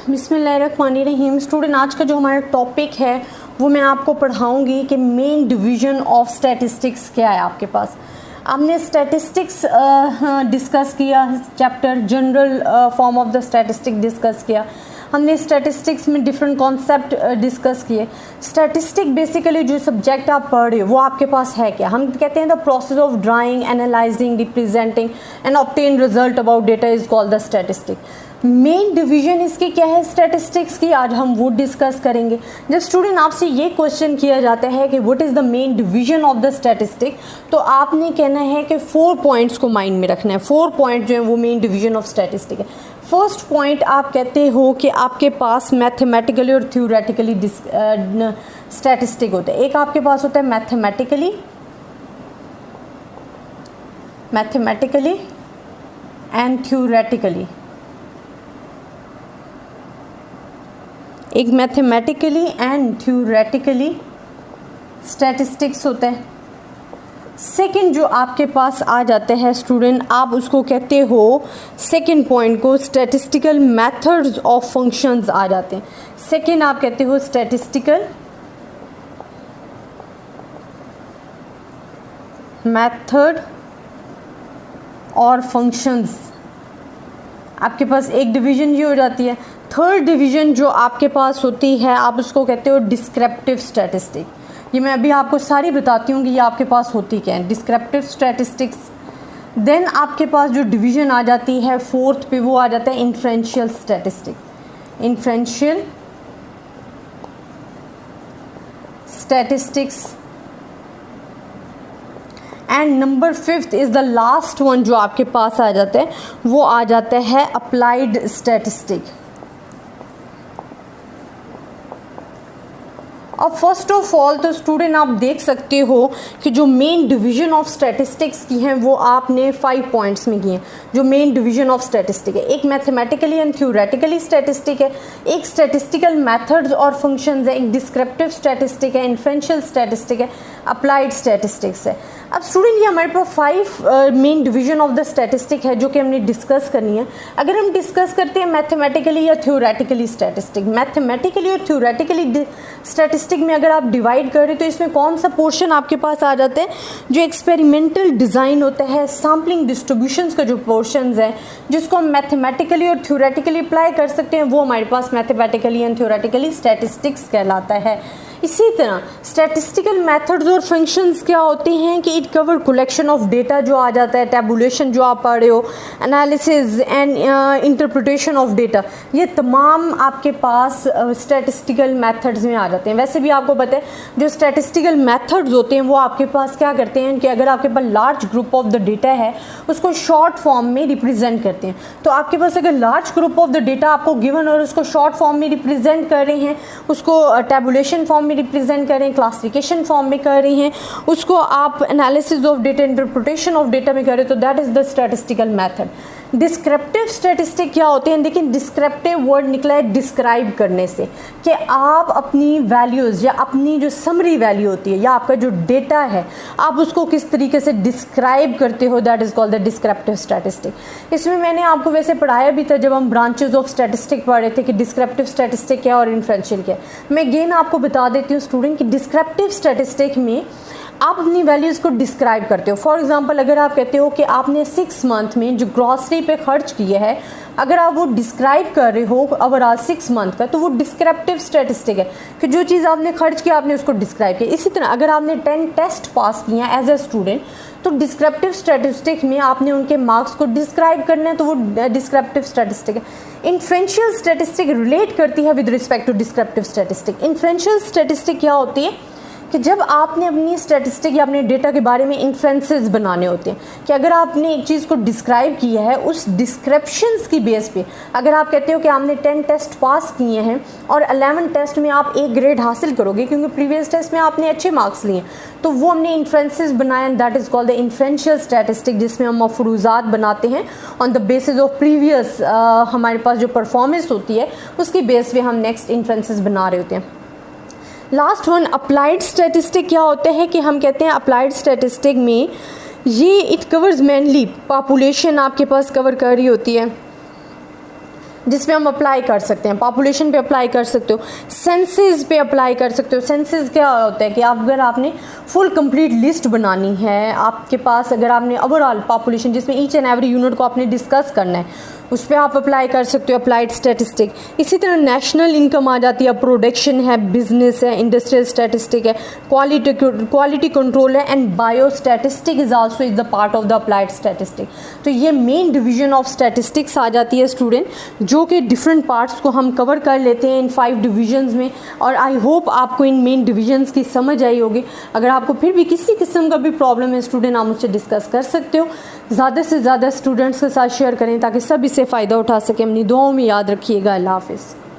बिस्मिल्लाहिर्रहमानिर्रहीम। स्टूडेंट, आज का जो हमारा टॉपिक है वो मैं आपको पढ़ाऊंगी कि मेन डिवीज़न ऑफ स्टैटिस्टिक्स क्या है। आपके पास आपने स्टैटिस्टिक्स डिस्कस किया, chapter general form of the statistic discuss किया। हमने स्टैटिस्टिक्स में डिफरेंट कॉन्सेप्ट डिस्कस किए। स्टैटिस्टिक बेसिकली जो सब्जेक्ट आप पढ़ रहे हो वो आपके पास है क्या? हम कहते हैं the process of drawing, analysing, representing and obtain result about data is called the statistic. Main division इसकी क्या है स्टैटिस्टिक्स की, आज हम वो डिस्कस करेंगे। जब स्टूडेंट आपसे ये क्वेश्चन किया जाता है कि what is the main division of the statistic, तो आपने कहना है कि 4 पॉइंट्स को माइंड में रखना है। 4 पॉइंट जो है वो मेन डिवीजन ऑफ स्टैटिस्टिक है। फर्स्ट पॉइंट आप कहते हो कि आपके पास मैथमेटिकली और थ्योरेटिकली स्टैटिस्टिक होता है। एक आपके पास होता है मैथमेटिकली एंड थ्योरेटिकली। एक मैथमेटिकली एंड थ्योरेटिकली स्टैटिस्टिक्स होता है। सेकंड जो आपके पास आ जाता है स्टूडेंट, आप उसको कहते हो, सेकंड पॉइंट को स्टैटिस्टिकल मेथड्स ऑफ फंक्शंस आ जाते हैं। सेकंड आप कहते हो स्टैटिस्टिकल मेथड और फंक्शंस। आपके पास एक डिवीजन ये हो जाती है। थर्ड डिवीजन जो आपके पास होती है आप उसको कहते हो डिस्क्रिप्टिव स्टैटिस्टिक। ये मैं अभी आपको सारी बताती हूँ कि ये आपके पास होती क्या है, डिस्क्रिप्टिव स्टैटिस्टिक्स। देन आपके पास जो डिवीजन आ जाती है फोर्थ पे वो आ जाता है inferential statistic, inferential statistics. And number 5th is the last one जो आपके पास आ जाता है वो आ जाता है अप्लाइड स्टैटिस्टिक। अब फर्स्ट ऑफ ऑल तो स्टूडेंट आप देख सकते हो कि जो मेन डिवीजन ऑफ स्टैटिस्टिक्स की हैं वो आपने 5 पॉइंट्स में किए हैं। जो मेन डिवीजन ऑफ स्टैटिस्टिक है, एक मैथमेटिकली एंड थ्योरेटिकली स्टैटिस्टिक है, एक स्टैटिस्टिकल मेथड्स और फंक्शंस है, एक डिस्क्रिप्टिव स्टैटिस्टिक है, इन्फ्रेंशियल स्टैटिस्टिक है, अप्लाइड स्टैटिस्टिक्स है। अब स्टूडेंट ये हमारे पास 5 main division of the statistic है जो कि हमने डिस्कस करनी है। अगर हम डिस्कस करते हैं मैथमेटिकली या थ्योरेटिकली स्टैटिस्टिक, मैथमेटिकली और थ्योरेटिकली स्टैटिस्टिक में अगर आप डिवाइड करें तो इसमें कौन सा पोर्शन आपके पास आ जाता है? जो एक्सपेरिमेंटल डिज़ाइन होता है, सैम्पलिंग डिस्ट्रीब्यूशंस का जो पोर्शंस है जिसको हम मैथमेटिकली और थ्योरेटिकली अप्लाई कर सकते हैं, वो हमारे पास मैथमेटिकली एंड थ्योरेटिकली स्टैटिस्टिक्स कहलाता है। इसी तरह स्टैटिस्टिकल मेथड्स और फंक्शंस क्या होते हैं कि it cover collection of data जो आ जाता है, टैबुलेशन जो आप पढ़ रहे हो, analysis and interpretation of data, ये तमाम आपके पास स्टैटिस्टिकल मेथड्स में आ जाते हैं। वैसे भी आपको पता है जो स्टैटिस्टिकल मेथड्स होते हैं वो आपके पास क्या करते हैं कि अगर आपके पास large group of the data है उसको शॉर्ट फॉर्म में रिप्रेजेंट करते हैं। तो आपके पास अगर large group of the data आपको गिवन और उसको शॉर्ट फॉर्म में रिप्रेजेंट कर रहे हैं, उसको टैबुलेशन फॉर्म रिप्रेजेंट करें, क्लासिफिकेशन फॉर्म में कर रहे हैं, उसको आप analysis of data, interpretation of data में करें, तो that is the statistical method. Descriptive statistic क्या होते हैं? देखिए डिस्क्रिप्टिव वर्ड निकला है डिस्क्राइब करने से, कि आप अपनी वैल्यूज़ या अपनी जो समरी वैल्यू होती है या आपका जो डेटा है आप उसको किस तरीके से डिस्क्राइब करते हो, that is called the descriptive statistic. इसमें मैंने आपको वैसे पढ़ाया भी था जब हम ब्रांचेज ऑफ स्टैटिस्टिक पढ़ रहे थे कि डिस्क्रिप्टिव स्टैटिस्टिक क्या और इन्फ्रेंशियल क्या। मैं अगेन आपको बता देती हूँ स्टूडेंट कि डिस्क्रिप्टिव स्टैटिस्टिक में आप अपनी वैल्यूज़ को डिस्क्राइब करते हो। फॉर एग्जांपल अगर आप कहते हो कि आपने 6 मंथ में जो ग्रॉसरी पे खर्च किए है, अगर आप वो डिस्क्राइब कर रहे हो ओवरऑल 6 मंथ का, तो वो डिस्क्रिप्टिव स्टैटिस्टिक है कि जो चीज़ आपने खर्च किया आपने उसको डिस्क्राइब किया। इसी तरह अगर आपने 10 टेस्ट पास किए हैं एज ए स्टूडेंट, तो डिस्क्रिप्टिव स्टैटिस्टिक में आपने उनके मार्क्स को डिस्क्राइब करना है, तो वो डिस्क्रिप्टिव स्टैटिस्टिक है। इन्फ्रेंशियल स्टैटिस्टिक रिलेट करती है with respect to descriptive statistic. Inferential statistic क्या होती है कि जब आपने अपनी स्टैटिस्टिक या अपने डेटा के बारे में इन्फ्रेंसेस बनाने होते हैं, कि अगर आपने एक चीज़ को डिस्क्राइब किया है उस डिस्क्रिप्शंस की बेस पे, अगर आप कहते हो कि आपने 10 टेस्ट पास किए हैं और 11 टेस्ट में आप A ग्रेड हासिल करोगे क्योंकि प्रीवियस टेस्ट में आपने अच्छे मार्क्स लिए, तो वो हमने इन्फ्रेंसेस बनाए, that is called the inferential statistic, जिसमें हम मफरूज़ात बनाते हैं on the basis of previous हमारे पास जो परफॉर्मेंस होती है उसकी बेस पे हम नेक्स्ट इन्फ्रेंसेस बना रहे होते हैं। लास्ट वन अप्लाइड स्टैटिस्टिक क्या होता है कि हम कहते हैं अप्लाइड स्टैटिस्टिक में ये इट कवर्स मेनली पॉपुलेशन आपके पास कवर कर रही होती है, जिस पे हम अप्लाई कर सकते हैं, पॉपुलेशन पे अप्लाई कर सकते हो, सेंसस पे अप्लाई कर सकते हो। सेंसस क्या होता है कि अगर आपने फुल कंप्लीट लिस्ट बनानी है आपके पास, अगर आपने ओवरऑल पॉपुलेशन जिसमें ईच एंड एवरी यूनिट को आपने डिस्कस करना है, उस पर आप अप्लाई कर सकते हो अप्लाइड स्टैटिस्टिक। इसी तरह नेशनल इनकम आ जाती है, प्रोडक्शन है, बिजनेस है, इंडस्ट्रियल स्टैटिस्टिक है, क्वालिटी कंट्रोल है, and bio statistic is also is the part of the applied statistic. तो ये मेन डिवीजन ऑफ स्टैटिस्टिक्स आ जाती है स्टूडेंट, जो कि डिफरेंट पार्ट्स को हम कवर कर लेते हैं इन 5 डिविजन्स में। और आई होप आपको इन मेन डिविजन्स की समझ आई होगी। अगर आपको फिर भी किसी किस्म का भी प्रॉब्लम है स्टूडेंट, आप मुझसे डिस्कस कर सकते हो। ज़्यादा से ज़्यादा स्टूडेंट्स के साथ शेयर करें ताकि सब इससे फ़ायदा उठा सकें। अपनी दुआओं में याद रखिएगा। अल्लाह हाफ़िज़।